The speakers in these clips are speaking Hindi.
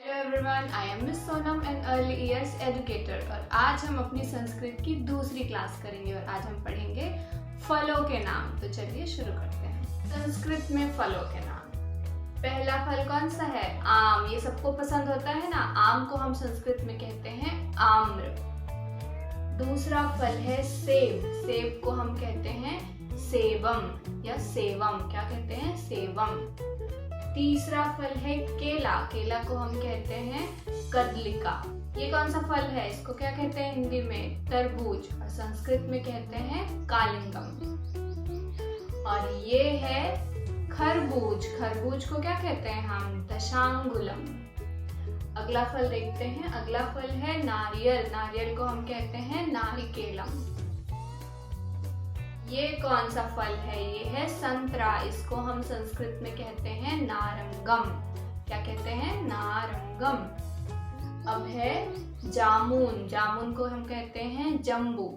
Everyone, I am miss Sonam an early years educator और आज हम अपनी संस्कृत की दूसरी क्लास करेंगे और आज हम पढ़ेंगे फलों के नाम। तो चलिए शुरू करते हैं। संस्कृत में फलों के नाम। पहला फल कौन सा है? आम। ये सबको पसंद होता है ना। आम को हम संस्कृत में कहते हैं आम्र। दूसरा फल है सेब। सेब को हम कहते हैं सेवम या सेवम। क्या कहते हैं? सेवम। तीसरा फल है केला। केला को हम कहते हैं कदलिका। ये कौन सा फल है? इसको क्या कहते हैं हिंदी में? तरबूज। और संस्कृत में कहते हैं कालिंगम। और ये है खरबूज। खरबूज को क्या कहते हैं हम? दशांगुलम। अगला फल देखते हैं। अगला फल है नारियल। नारियल को हम कहते हैं नारिकेलम। ये कौन सा फल है? ये है संतरा। इसको हम संस्कृत में कहते हैं नारंगम। क्या कहते हैं? नारंगम। अब है जामुन। जामुन को हम कहते हैं जम्बू।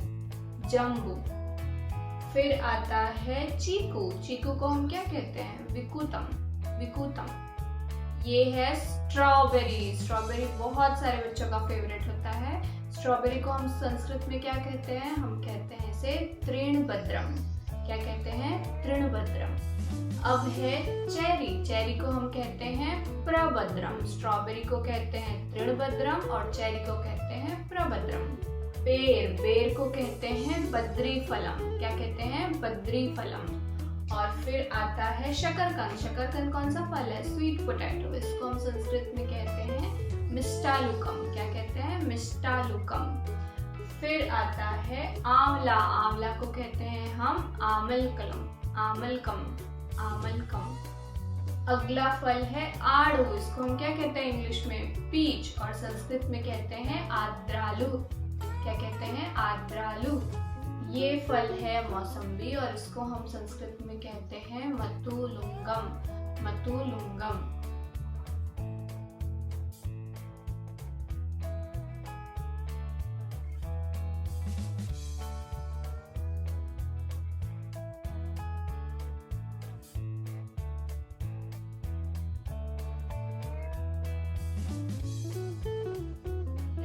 जम्बू। फिर आता है चीकू। चीकू को हम क्या कहते हैं? विकुतम। विकुतम। ये है स्ट्रॉबेरी। स्ट्रॉबेरी बहुत सारे बच्चों का फेवरेट होता है। स्ट्रॉबेरी को हम संस्कृत में क्या कहते हैं? हम कहते हैं इसे तृणभद्रम। क्या कहते हैं? तृणभद्रम। अब है चेरी। चेरी को हम कहते हैं प्रभद्रम। स्ट्रॉबेरी को कहते हैं तृणभद्रम और चेरी को कहते हैं प्रभद्रम। बेर। बेर को कहते हैं बद्रीफलम। क्या कहते हैं? बद्रीफलम। और फिर आता है शकरकंद। शकरकंद कौन सा फल है? Sweet potato. इसको हम संस्कृत में कहते हैं मिष्टालुकम। क्या कहते हैं? मिष्टालुकम। फिर आता है आंवला। आंवला को कहते हैं हम आमलकलम। आमलकम। आमलकम। अगला फल है आड़ू। इसको हम क्या कहते हैं इंग्लिश में? पीच। और संस्कृत में कहते हैं आद्रालु। क्या कहते हैं? आद्रालु। ये फल है मौसम्बी और इसको हम संस्कृत में कहते हैं मतुलुंगम। मतुलुंगम।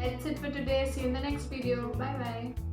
That's it for today. See you in the next video. Bye bye.